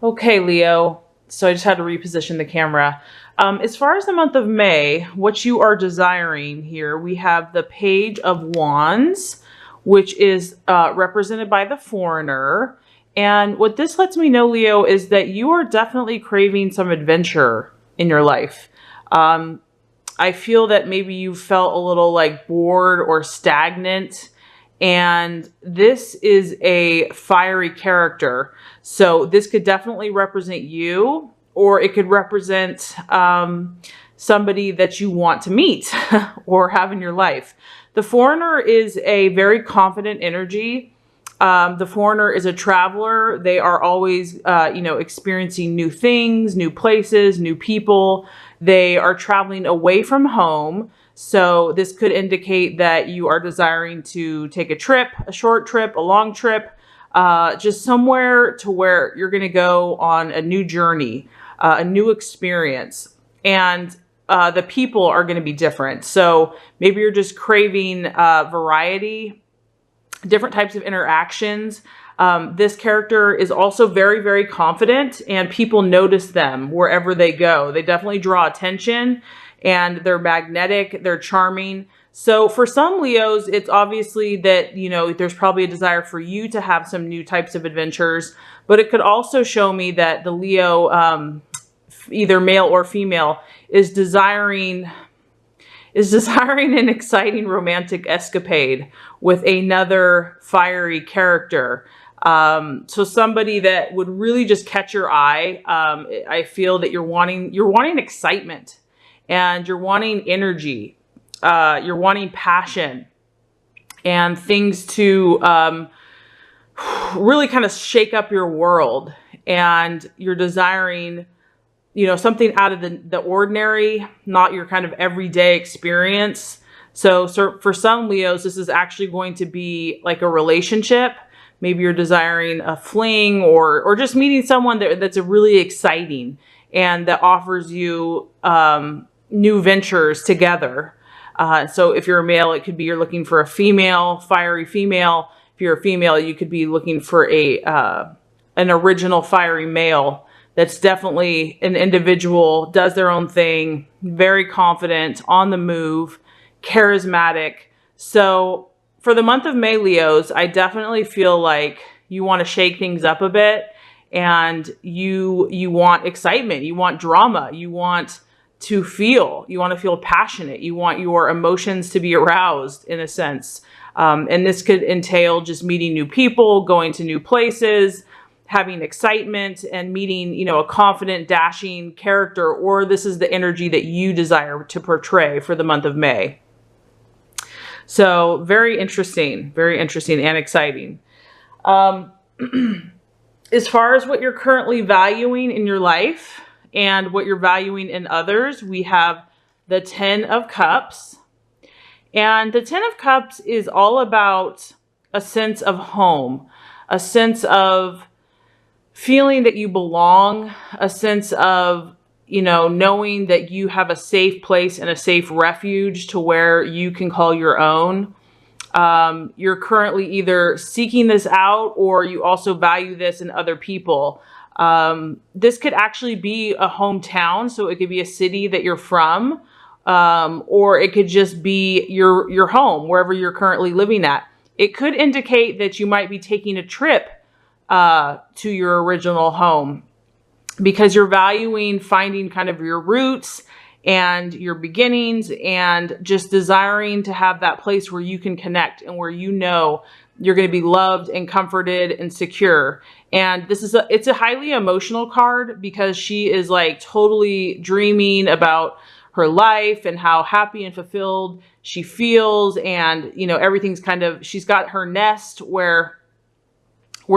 Okay, Leo. So I just had to reposition the camera. As far as the month of May, what you are desiring here, we have the Page of Wands, which is represented by the Foreigner. And what this lets me know, Leo, is that you are definitely craving some adventure in your life. I feel that maybe you felt a little like bored or stagnant. And this is a fiery character. So this could definitely represent you, or it could represent somebody that you want to meet or have in your life. The Foreigner is a very confident energy. The Foreigner is a traveler. They are always, experiencing new things, new places, new people. They are traveling away from home. So this could indicate that you are desiring to take a trip, a short trip, a long trip, just somewhere to where you're going to go on a new journey, a new experience. And the people are going to be different. So maybe you're just craving variety, different types of interactions. This character is also very, very confident, and people notice them wherever they go. They definitely draw attention, and they're magnetic, they're charming. So for some Leos, it's obviously that, there's probably a desire for you to have some new types of adventures, but it could also show me that the Leo, either male or female, is desiring an exciting romantic escapade with another fiery character. So somebody that would really just catch your eye. I feel that you're wanting excitement, and you're wanting energy. You're wanting passion and things to really kind of shake up your world. And you're desiring, something out of the ordinary, not your kind of everyday experience. So for some Leos, this is actually going to be like a relationship. Maybe you're desiring a fling, or just meeting someone that's really exciting and that offers you new ventures together. So if you're a male, it could be you're looking for a female, fiery female. If you're a female, you could be looking for an original fiery male that's definitely an individual, does their own thing, very confident, on the move, charismatic. So for the month of May, Leos, I definitely feel like you want to shake things up a bit, and you want excitement, you want drama, you want to feel passionate, you want your emotions to be aroused in a sense. And this could entail just meeting new people, going to new places, having excitement, and meeting, a confident, dashing character, or this is the energy that you desire to portray for the month of May. So very interesting and exciting. As far as what you're currently valuing in your life and what you're valuing in others, we have the 10 of Cups. And the 10 of Cups is all about a sense of home, a sense of feeling that you belong, a sense of, knowing that you have a safe place and a safe refuge to where you can call your own. You're currently either seeking this out, or you also value this in other people. This could actually be a hometown. So it could be a city that you're from, or it could just be your home, wherever you're currently living at. It could indicate that you might be taking a trip to your original home, because you're valuing finding kind of your roots and your beginnings, and just desiring to have that place where you can connect and where you're going to be loved and comforted and secure. And it's a highly emotional card, because she is like totally dreaming about her life and how happy and fulfilled she feels. And, everything's she's got her nest where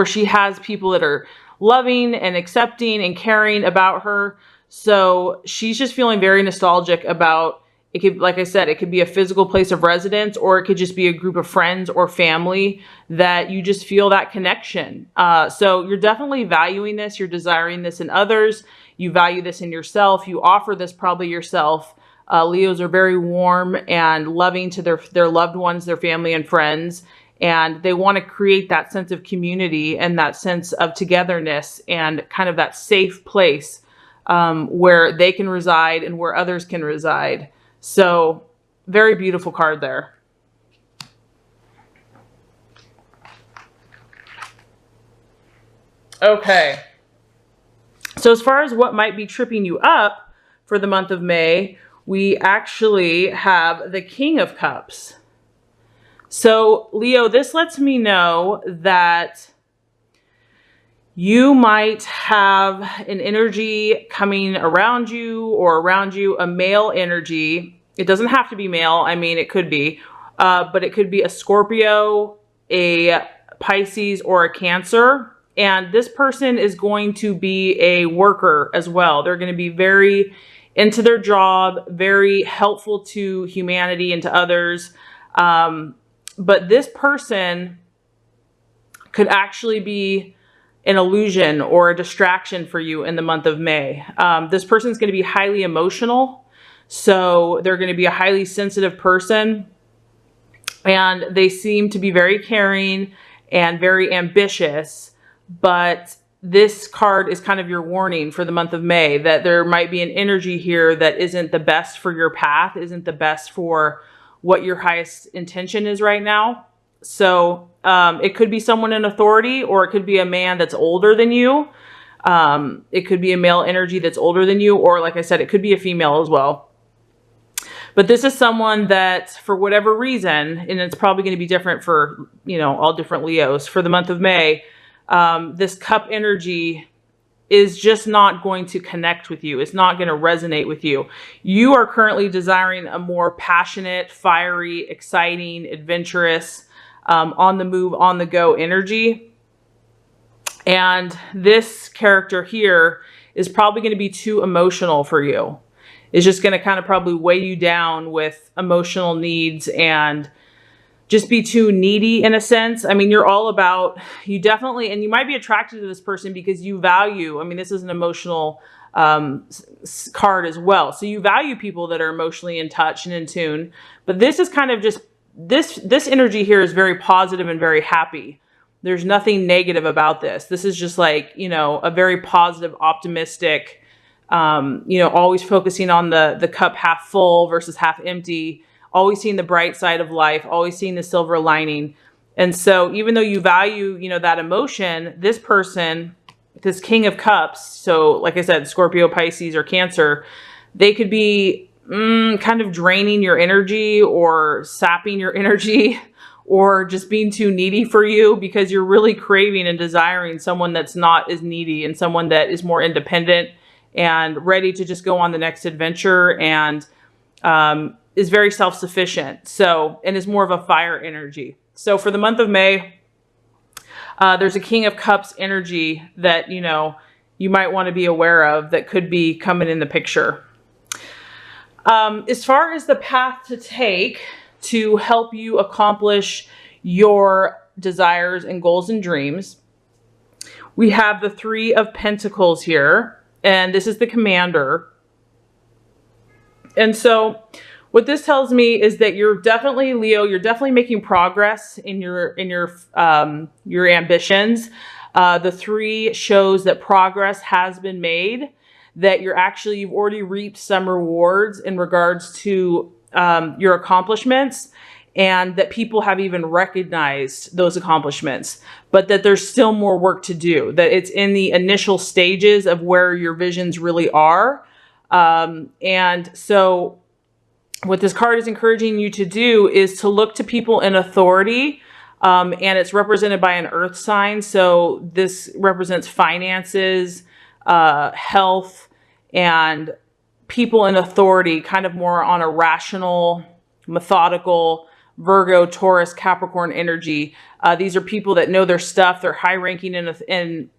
she has people that are loving and accepting and caring about her. So she's just feeling very nostalgic about it. Could, like I said, it could be a physical place of residence, or it could just be a group of friends or family that you just feel that connection. So you're definitely valuing this. You're desiring this in others. You value this in yourself. You offer this probably yourself. Leos are very warm and loving to their loved ones, their family and friends. and they want to create that sense of community and that sense of togetherness and kind of that safe place where they can reside and where others can reside. So very beautiful card there. Okay. So as far as what might be tripping you up for the month of May, we actually have the King of Cups. So Leo, this lets me know that you might have an energy coming around you or around you, a male energy. It doesn't have to be male. I mean, it could be, but it could be a Scorpio, a Pisces, or a Cancer. And this person is going to be a worker as well. They're going to be very into their job, very helpful to humanity and to others. But this person could actually be an illusion or a distraction for you in the month of May. This person is going to be highly emotional. So they're going to be a highly sensitive person. And they seem to be very caring and very ambitious. But this card is kind of your warning for the month of May, that there might be an energy here that isn't the best for your path, isn't the best for what your highest intention is right now. So it could be someone in authority, or it could be a man that's older than you. It could be a male energy that's older than you, or like I said, it could be a female as well. But this is someone that, for whatever reason, and it's probably going to be different for, you know, all different Leos, for the month of May, this cup energy is just not going to connect with you. It's not going to resonate with you. You are currently desiring a more passionate, fiery, exciting, adventurous, on the move, on the go energy. And this character here is probably going to be too emotional for you. It's just going to kind of probably weigh you down with emotional needs and just be too needy in a sense. I mean, you're all about, you definitely, and you might be attracted to this person because you value, I mean, this is an emotional card as well. So you value people that are emotionally in touch and in tune, but this is kind of just, this energy here is very positive and very happy. There's nothing negative about this. This is just like, you know, a very positive, optimistic, you know, always focusing on the cup half full versus half empty, always seeing the bright side of life, always seeing the silver lining. And so even though you value, you know, that emotion, this person, this King of Cups, so like I said, Scorpio, Pisces, or Cancer, they could be kind of draining your energy or sapping your energy, or just being too needy for you because you're really craving and desiring someone that's not as needy and someone that is more independent and ready to just go on the next adventure and is very self-sufficient. So, and is more of a fire energy. So for the month of May, there's a King of Cups energy that, you know, you might want to be aware of that could be coming in the picture. As far as the path to take to help you accomplish your desires and goals and dreams, we have the Three of Pentacles here, and this is the commander. And so what this tells me is that you're definitely, Leo, you're definitely making progress in your ambitions. The three shows that progress has been made, that you've already reaped some rewards in regards to your accomplishments, and that people have even recognized those accomplishments, but that there's still more work to do, that it's in the initial stages of where your visions really are. And so what this card is encouraging you to do is to look to people in authority, and it's represented by an earth sign. So this represents finances, health, and people in authority, kind of more on a rational, methodical, Virgo, Taurus, Capricorn energy. These are people that know their stuff. They're high ranking in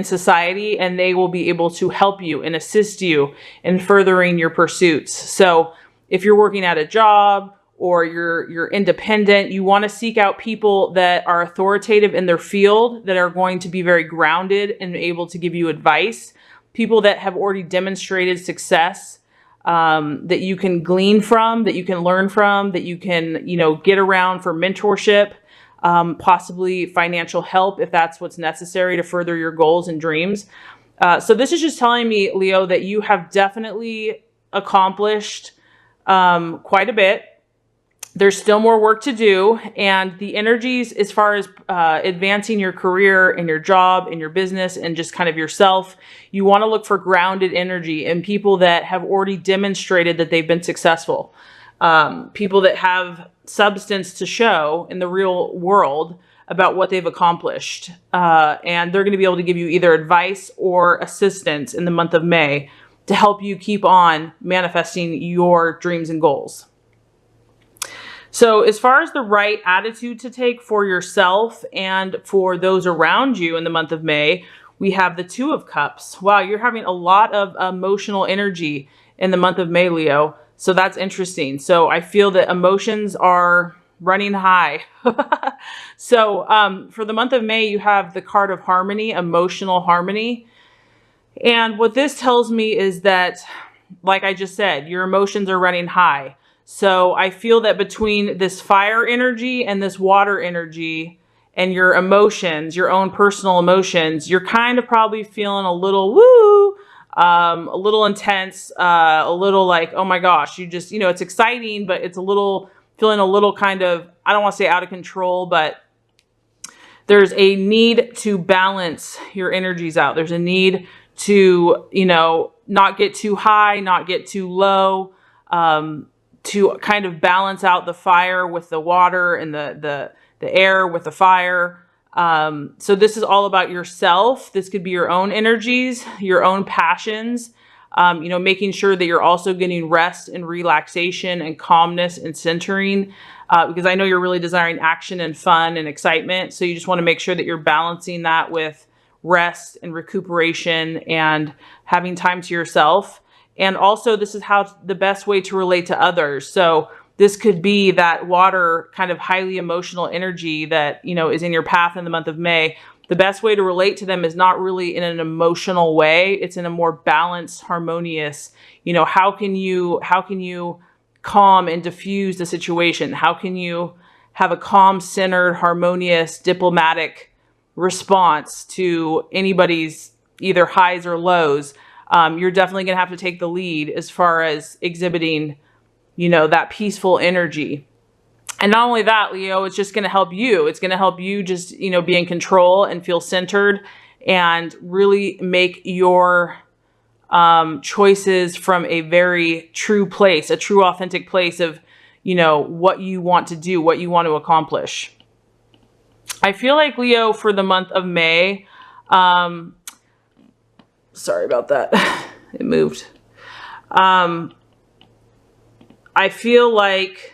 society, and they will be able to help you and assist you in furthering your pursuits. So if you're working at a job or you're independent, you want to seek out people that are authoritative in their field, that are going to be very grounded and able to give you advice. People that have already demonstrated success, that you can glean from, that you can learn from, that you can, you know, get around for mentorship. possibly financial help if that's what's necessary to further your goals and dreams. So this is just telling me, Leo, that you have definitely accomplished quite a bit. There's still more work to do, and the energies as far as advancing your career and your job and your business and just kind of yourself, you want to look for grounded energy and people that have already demonstrated that they've been successful. People that have substance to show in the real world about what they've accomplished. And they're going to be able to give you either advice or assistance in the month of May to help you keep on manifesting your dreams and goals. So as far as the right attitude to take for yourself and for those around you in the month of May, we have the Two of Cups. Wow, you're having a lot of emotional energy in the month of May, Leo. So that's interesting. So I feel that emotions are running high. So for the month of May, you have the card of harmony, emotional harmony. And what this tells me is that, like I just said, your emotions are running high. So I feel that between this fire energy and this water energy and your emotions, your own personal emotions, you're kind of probably feeling a little woo, a little intense, a little like, oh my gosh, you just, it's exciting, but it's feeling a little kind of, I don't want to say out of control, but there's a need to balance your energies out. There's a need to, not get too high, not get too low, to kind of balance out the fire with the water and the air with the fire. So this is all about yourself. This could be your own energies, your own passions, making sure that you're also getting rest and relaxation and calmness and centering, because I know you're really desiring action and fun and excitement. So you just want to make sure that you're balancing that with rest and recuperation and having time to yourself. And also this is how the best way to relate to others. So this could be that water kind of highly emotional energy that, is in your path in the month of May. The best way to relate to them is not really in an emotional way. It's in a more balanced, harmonious, how can you calm and diffuse the situation? How can you have a calm, centered, harmonious, diplomatic response to anybody's either highs or lows? You're definitely going to have to take the lead as far as exhibiting, that peaceful energy. And not only that, Leo, it's just going to help you. It's going to help you just, be in control and feel centered and really make your choices from a very true place, a true authentic place of, what you want to do, what you want to accomplish. I feel like, Leo, for the month of May, sorry about that. It moved. I feel like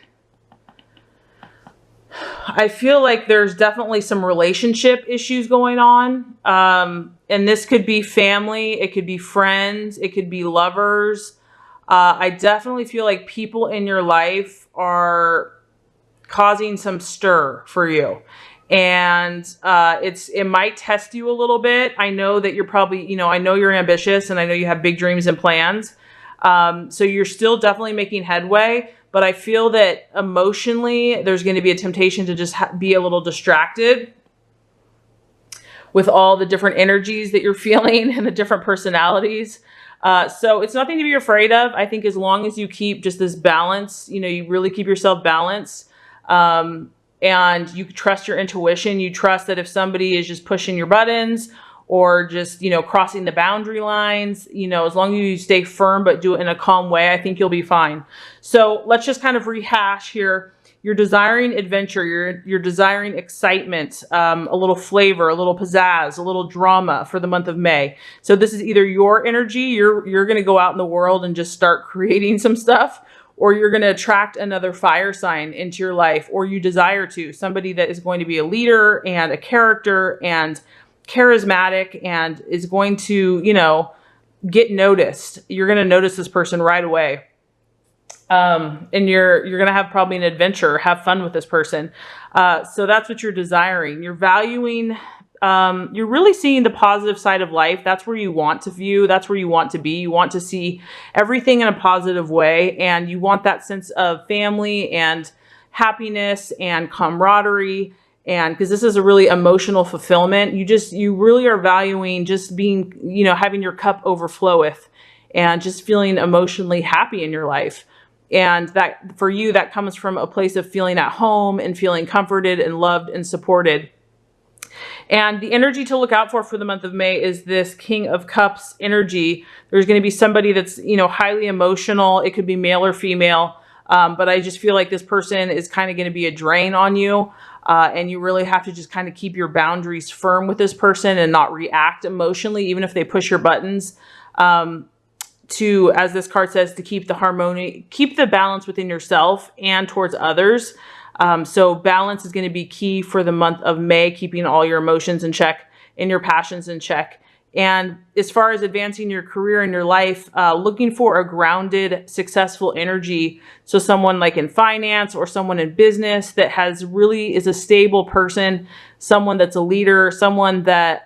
there's definitely some relationship issues going on. And this could be family. It could be friends. It could be lovers. I definitely feel like people in your life are causing some stir for you. And it might test you a little bit. I know that you're probably, I know you're ambitious and I know you have big dreams and plans. So you're still definitely making headway, but I feel that emotionally there's going to be a temptation to just be a little distracted with all the different energies that you're feeling and the different personalities. So it's nothing to be afraid of. I think as long as you keep just this balance, you really keep yourself balanced, and you trust your intuition. You trust that if somebody is just pushing your buttons or just, crossing the boundary lines, as long as you stay firm, but do it in a calm way, I think you'll be fine. So let's just kind of rehash here. You're desiring adventure. You're desiring excitement, a little flavor, a little pizzazz, a little drama for the month of May. So this is either your energy. You're going to go out in the world and just start creating some stuff, or you're going to attract another fire sign into your life, or you desire to, somebody that is going to be a leader and a character and charismatic and is going to, get noticed. You're going to notice this person right away. And you're going to have probably an adventure, have fun with this person. So that's what you're desiring. You're valuing, you're really seeing the positive side of life. That's where you want to view. That's where you want to be. You want to see everything in a positive way. And you want that sense of family and happiness and camaraderie And because this is a really emotional fulfillment, you really are valuing just being, having your cup overfloweth and just feeling emotionally happy in your life. And that for you, that comes from a place of feeling at home and feeling comforted and loved and supported. And the energy to look out for the month of May is this King of Cups energy. There's going to be somebody that's, highly emotional. It could be male or female. But I just feel like this person is kind of going to be a drain on you. And you really have to just kind of keep your boundaries firm with this person and not react emotionally, even if they push your buttons. As this card says, to keep the harmony, keep the balance within yourself and towards others. So balance is going to be key for the month of May, keeping all your emotions in check and your passions in check. And as far as advancing your career and your life, looking for a grounded, successful energy. So someone like in finance or someone in business that is a stable person, someone that's a leader, someone that,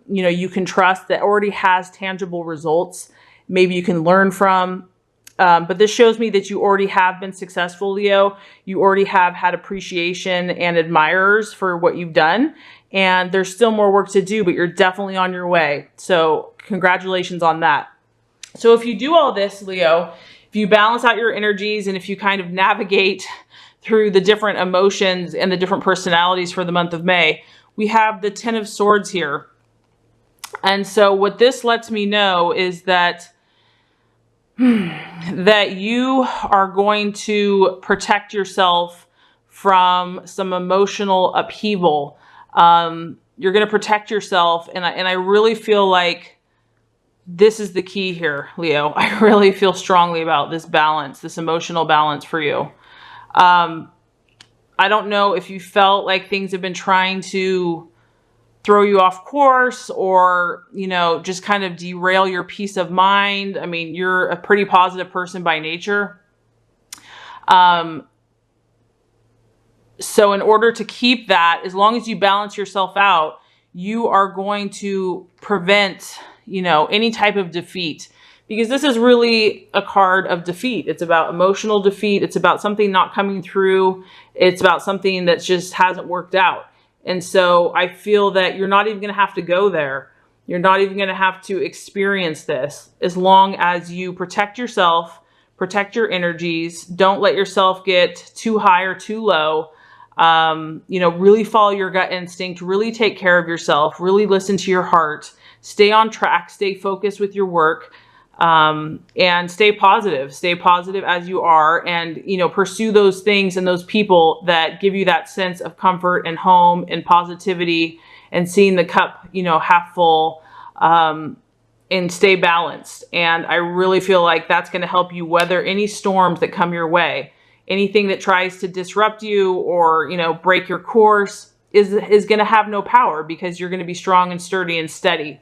you can trust, that already has tangible results. Maybe you can learn from. But this shows me that you already have been successful, Leo. You already have had appreciation and admirers for what you've done. And there's still more work to do, but you're definitely on your way. So congratulations on that. So if you do all this, Leo, if you balance out your energies and if you kind of navigate through the different emotions and the different personalities for the month of May, we have the Ten of Swords here. And so what this lets me know is that you are going to protect yourself from some emotional upheaval. You're going to protect yourself. And I really feel like this is the key here, Leo. I really feel strongly about this balance, this emotional balance for you. I don't know if you felt like things have been trying to throw you off course or, just kind of derail your peace of mind. I mean, you're a pretty positive person by nature. So in order to keep that, as long as you balance yourself out, you are going to prevent, any type of defeat, because this is really a card of defeat. It's about emotional defeat. It's about something not coming through. It's about something that just hasn't worked out. And so I feel that you're not even going to have to go there. You're not even going to have to experience this, as long as you protect yourself, protect your energies. Don't let yourself get too high or too low. Really follow your gut instinct, really take care of yourself, really listen to your heart, stay on track, stay focused with your work, and stay positive as you are, and, pursue those things and those people that give you that sense of comfort and home and positivity and seeing the cup, half full, and stay balanced. And I really feel like that's going to help you weather any storms that come your way. Anything that tries to disrupt you or, break your course is going to have no power, because you're going to be strong and sturdy and steady.